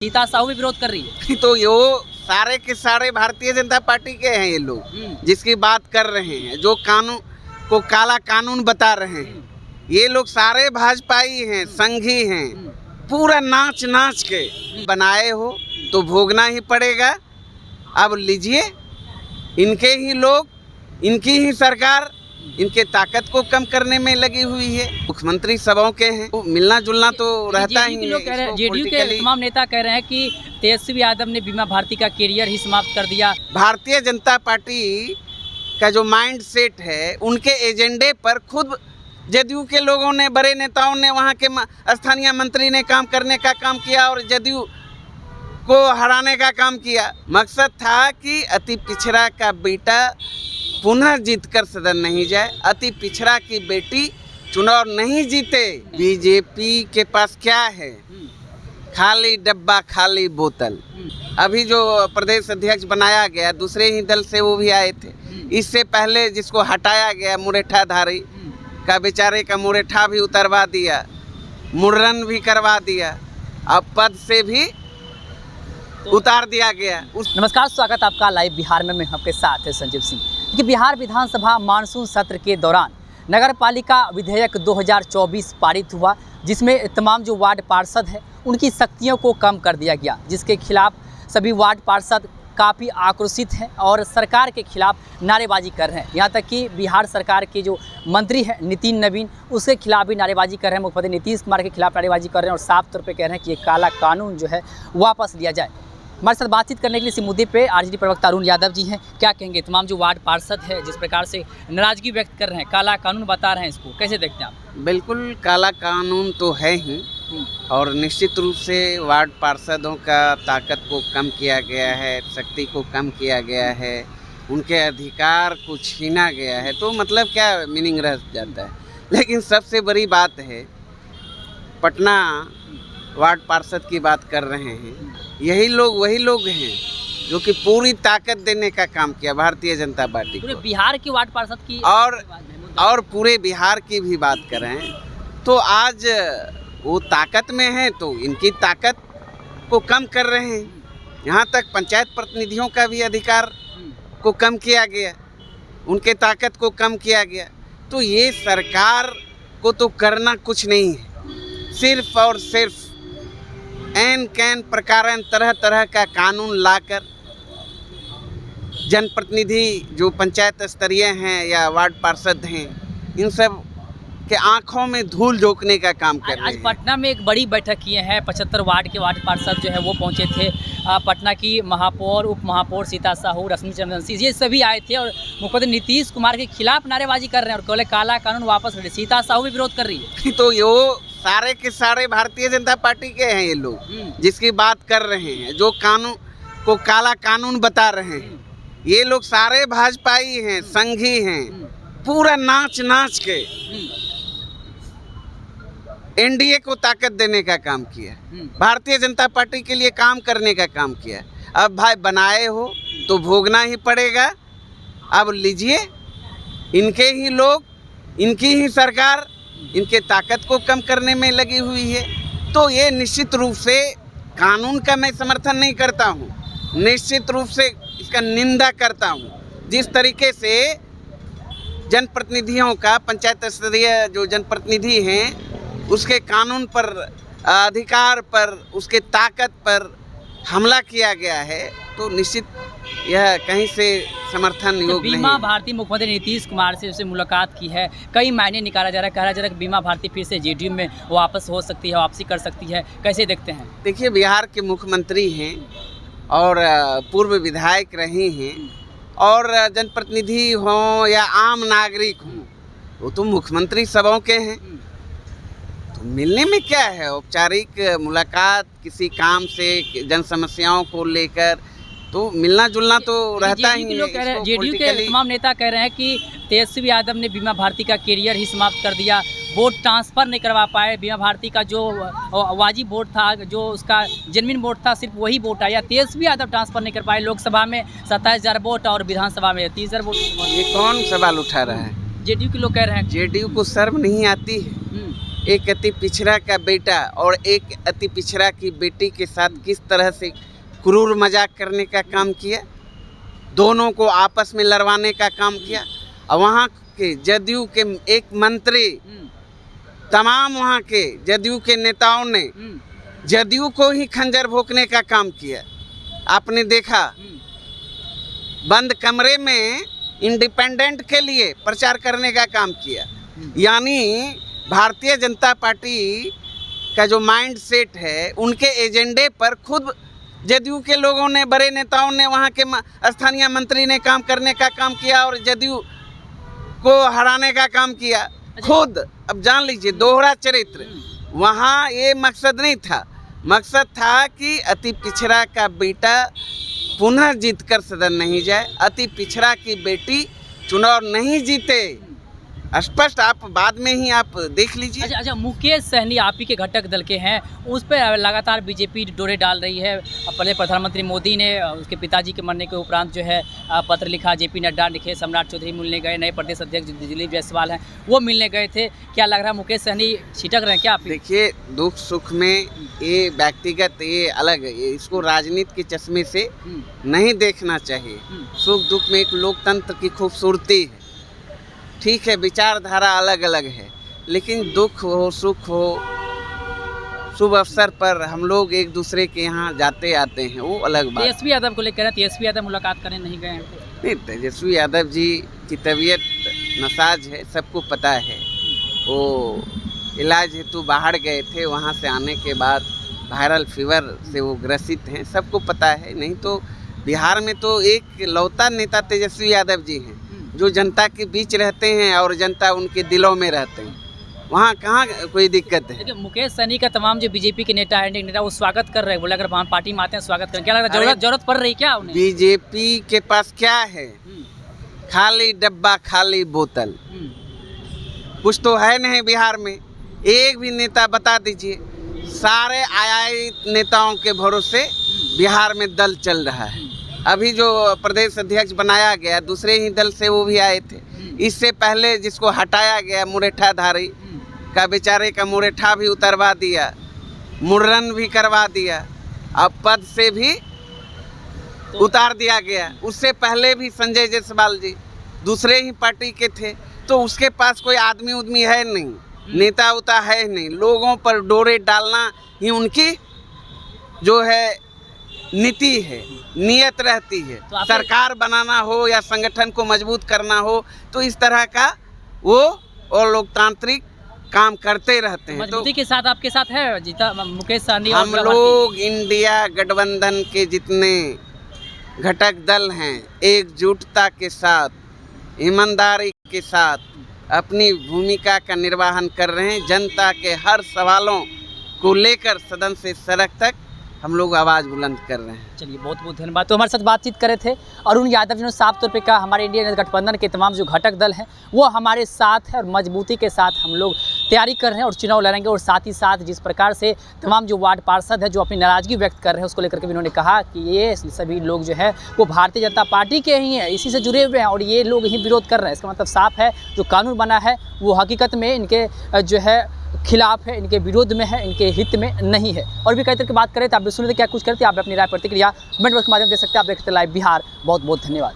सीता साहू भी विरोध कर रही है। तो ये सारे के सारे भारतीय जनता पार्टी के हैं ये लोग जिसकी बात कर रहे हैं, जो कानून को काला कानून बता रहे हैं। ये लोग सारे भाजपाई हैं, संघी हैं। पूरा नाच नाच के बनाए हो तो भोगना ही पड़ेगा। अब लीजिए, इनके ही लोग, इनकी ही सरकार इनके ताकत को कम करने में लगी हुई है। मुख्यमंत्री सबों के हैं, तो मिलना जुलना तो रहता ही है। जेडीयू के तमाम नेता कह रहे हैं कि तेजस्वी यादव ने बीमा भारती का कैरियर ही समाप्त कर दिया। भारतीय जनता पार्टी का जो माइंड सेट है, उनके एजेंडे पर खुद जदयू के लोगों ने, बड़े नेताओं ने, वहाँ के स्थानीय मंत्री ने काम करने का काम किया और जदयू को हराने का काम किया। मकसद था कि अति पिछड़ा का बेटा पुनः जीतकर सदन नहीं जाए, अति पिछड़ा की बेटी चुनाव नहीं जीते। बीजेपी के पास क्या है? खाली डब्बा, खाली बोतल। अभी जो प्रदेश अध्यक्ष बनाया गया, दूसरे ही दल से वो भी आए थे। इससे पहले जिसको हटाया गया, मुरेठाधारी का, बेचारे का मुरेठा भी उतरवा दिया, मुर्रन भी करवा दिया, अब पद से भी उतार दिया गया। नमस्कार, स्वागत आपका लाइव बिहार में। मैं आपके साथ है संजीव सिंह। कि बिहार विधानसभा मानसून सत्र के दौरान नगर पालिका विधेयक 2024 पारित हुआ, जिसमें तमाम जो वार्ड पार्षद हैं उनकी शक्तियों को कम कर दिया गया, जिसके खिलाफ सभी वार्ड पार्षद काफ़ी आक्रोशित हैं और सरकार के खिलाफ नारेबाजी कर रहे हैं। यहाँ तक कि बिहार सरकार के जो मंत्री हैं नितिन नवीन, उसके खिलाफ भी नारेबाजी कर रहे हैं। मुख्यमंत्री नीतीश कुमार के खिलाफ नारेबाजी कर रहे हैं और साफ तौर पे कह रहे हैं कि ये काला कानून जो है वापस लिया जाए। हमारे साथ बातचीत करने के लिए इसी मुद्दे पे आरजेडी प्रवक्ता अरुण यादव जी हैं। क्या कहेंगे? तमाम जो वार्ड पार्षद है जिस प्रकार से नाराजगी व्यक्त कर रहे हैं, काला कानून बता रहे हैं, इसको कैसे देखते हैं आप? बिल्कुल काला कानून तो है ही, और निश्चित रूप से वार्ड पार्षदों का ताकत को कम किया गया है, शक्ति को कम किया गया है, उनके अधिकार को छीना गया है। तो मतलब क्या मीनिंग रह जाता है। लेकिन सबसे बड़ी बात है, पटना वार्ड पार्षद की बात कर रहे हैं, यही लोग वही लोग हैं जो कि पूरी ताकत देने का काम किया भारतीय जनता पार्टी पूरे को। बिहार की वार्ड पार्षद की और पूरे बिहार की भी बात करें तो आज वो ताकत में है, तो इनकी ताकत को कम कर रहे हैं। यहाँ तक पंचायत प्रतिनिधियों का भी अधिकार को कम किया गया, उनके ताकत को कम किया गया। तो ये सरकार को तो करना कुछ नहीं है, सिर्फ और सिर्फ एन कैन प्रकारन तरह तरह का कानून लाकर जनप्रतिनिधि जो पंचायत स्तरीय हैं या वार्ड पार्षद हैं, इन सब के आंखों में धूल झोंकने का काम कर रहे हैं। आज पटना में एक बड़ी बैठक किए हैं। 75 वार्ड के वार्ड पार्षद जो है वो पहुंचे थे। पटना की महापौर, उप महापौर सीता साहू, रश्मि चंद्रन सिंह, ये सभी आए थे और मुख्यमंत्री नीतीश कुमार के खिलाफ नारेबाजी कर रहे हैं और कहले काला कानून वापस ले। सीता साहू भी विरोध कर रही है। तो ये सारे के सारे भारतीय जनता पार्टी के हैं ये लोग जिसकी बात कर रहे हैं, जो कानून को काला कानून बता रहे हैं। ये लोग सारे भाजपाई हैं, संघी हैं। पूरा नाच नाच के एनडीए को ताकत देने का काम किया, भारतीय जनता पार्टी के लिए काम करने का काम किया। अब भाई बनाए हो तो भोगना ही पड़ेगा। अब लीजिए, इनके ही लोग, इनकी ही सरकार इनके ताकत को कम करने में लगी हुई है। तो ये निश्चित रूप से कानून का मैं समर्थन नहीं करता हूँ, निश्चित रूप से इसका निंदा करता हूँ। जिस तरीके से जनप्रतिनिधियों का, पंचायत स्तरीय जो जनप्रतिनिधि हैं, उसके कानून पर, अधिकार पर, उसके ताकत पर हमला किया गया है, तो निश्चित यह कहीं से समर्थन योग्य नहीं। बीमा भारती मुख्यमंत्री नीतीश कुमार से उससे मुलाकात की है, कई मायने निकाला जा रहा है, कहा जा रहा है कि बीमा भारती फिर से जेडीयू में वापस हो सकती है, वापसी कर सकती है। कैसे देखते हैं? देखिए, बिहार के मुख्यमंत्री हैं और पूर्व विधायक रहे हैं, और जनप्रतिनिधि हों या आम नागरिक हों, वो तो मुख्यमंत्री सबों के हैं। तो मिलने में क्या है, औपचारिक मुलाकात किसी काम से, जन समस्याओं को लेकर, तो मिलना जुलना तो रहता ही है। जेडीयू के तमाम नेता कह रहे हैं कि तेजस्वी यादव ने बीमा भारती का कैरियर ही समाप्त कर दिया, वोट ट्रांसफ़र नहीं करवा पाए। बीमा भारती का जो वाजिब वोट था, जो उसका जेन्युइन वोट था, सिर्फ वही वोट आया। तेजस्वी यादव ट्रांसफ़र नहीं कर पाए। लोकसभा में 27,000 वोट और विधानसभा में 30,000 वोट। ये कौन सवाल उठा रहा है? जेडीयू के लोग कह रहे हैं। जेडीयू को शर्म नहीं आती है? एक अति पिछड़ा का बेटा और एक अति पिछड़ा की बेटी के साथ किस तरह से क्रूर मजाक करने का काम किया, दोनों को आपस में लड़वाने का काम किया। और वहाँ के जदयू के एक मंत्री, तमाम वहाँ के जदयू के नेताओं ने जदयू को ही खंजर भोंकने का काम किया। आपने देखा बंद कमरे में इंडिपेंडेंट के लिए प्रचार करने का काम किया। यानी भारतीय जनता पार्टी का जो माइंड सेट है, उनके एजेंडे पर खुद जदयू के लोगों ने, बड़े नेताओं ने, वहाँ के स्थानीय मंत्री ने काम करने का काम किया और जदयू को हराने का काम किया खुद। अब जान लीजिए दोहरा चरित्र। वहाँ ये मकसद नहीं था, मकसद था कि अति पिछड़ा का बेटा पुनः जीतकर सदन नहीं जाए, अति पिछड़ा की बेटी चुनाव नहीं जीते। स्पष्ट आप बाद में ही आप देख लीजिए। अच्छा, मुकेश सहनी आप ही के घटक दल के हैं, उस पर लगातार बीजेपी डोरे डाल रही है। पहले प्रधानमंत्री मोदी ने उसके पिताजी के मरने के उपरांत जो है पत्र लिखा, जेपी नड्डा लिखे, सम्राट चौधरी मिलने गए, नए प्रदेश अध्यक्ष दिलीप जायसवाल हैं वो मिलने गए थे। क्या लग रहा है मुकेश सहनी छिटक रहे हैं क्या आप? देखिए, दुख सुख में ये व्यक्तिगत, ये अलग है, इसको राजनीति के चश्मे से नहीं देखना चाहिए। सुख दुख में एक लोकतंत्र की खूबसूरती है। ठीक है, विचारधारा अलग अलग है, लेकिन दुख हो सुख हो, शुभ अवसर पर हम लोग एक दूसरे के यहाँ जाते आते हैं, वो अलग बात। तेजस्वी यादव को लेकर तेजस्वी यादव मुलाकात करने नहीं गए हैं? नहीं, तेजस्वी यादव जी की तबीयत नासाज है, सबको पता है। वो इलाज हेतु बाहर गए थे, वहाँ से आने के बाद वायरल फीवर से वो ग्रसित हैं, सबको पता है। नहीं तो बिहार में तो एक लौता नेता तेजस्वी यादव जी हैं जो जनता के बीच रहते हैं और जनता उनके दिलों में रहते हैं। वहाँ कहाँ कोई दिक्कत है? देखिए, मुकेश सहनी का तमाम जो बीजेपी के नेता है, नेता वो स्वागत कर रहे हैं, बोले अगर वहाँ पार्टी में आते हैं स्वागत करें। क्या लग रहा है, जरूरत पड़ रही क्या उन्हें? बीजेपी के पास क्या है? खाली डब्बा, खाली बोतल, कुछ तो है नहीं बिहार में। एक भी नेता बता दीजिए। सारे आयात नेताओं के भरोसे बिहार में दल चल रहा है। अभी जो प्रदेश अध्यक्ष बनाया गया दूसरे ही दल से वो भी आए थे। इससे पहले जिसको हटाया गया मुरेठाधारी का, बेचारे का मुरेठा भी उतरवा दिया, मुर्रन भी करवा दिया, अब पद से भी उतार दिया गया। उससे पहले भी संजय जायसवाल जी दूसरे ही पार्टी के थे, तो उसके पास कोई आदमी उदमी है नहीं, नेता उता है नहीं। लोगों पर डोरे डालना ही उनकी जो है नीति है, नियत रहती है। तो सरकार बनाना हो या संगठन को मजबूत करना हो तो इस तरह का वो और लोकतांत्रिक काम करते रहते हैं। मजबूती के साथ आपके साथ है जीता मुकेश सहनी? हम लोग इंडिया गठबंधन के जितने घटक दल हैं, एकजुटता के साथ, ईमानदारी के साथ अपनी भूमिका का निर्वहन कर रहे हैं। जनता के हर सवालों को लेकर सदन से सड़क तक हम लोग आवाज़ बुलंद कर रहे हैं। चलिए, बहुत बहुत धन्यवाद। तो हमारे साथ बातचीत करे थे अरुण यादव, जिन्होंने साफ तौर पे कहा हमारे इंडिया गठबंधन के तमाम जो घटक दल हैं वो हमारे साथ है और मजबूती के साथ हम लोग तैयारी कर रहे हैं और चुनाव लड़ेंगे। और साथ ही साथ जिस प्रकार से तमाम जो वार्ड पार्षद है जो अपनी नाराज़गी व्यक्त कर रहे हैं उसको लेकर के भी उन्होंने कहा कि ये सभी लोग जो है वो भारतीय जनता पार्टी के ही हैं, इसी से जुड़े हुए हैं और ये लोग ही विरोध कर रहे हैं। इसका मतलब साफ है जो कानून बना है वो हकीकत में इनके जो है खिलाफ है, इनके विरोध में है, इनके हित में नहीं है। और भी कई तरह की बात करें तो आप भी सुन रहे थे, क्या कुछ करते आप अपनी राय प्रतिक्रिया कमेंट बॉक्स के माध्यम दे सकते हैं। आप देखते लाइव बिहार। बहुत बहुत धन्यवाद।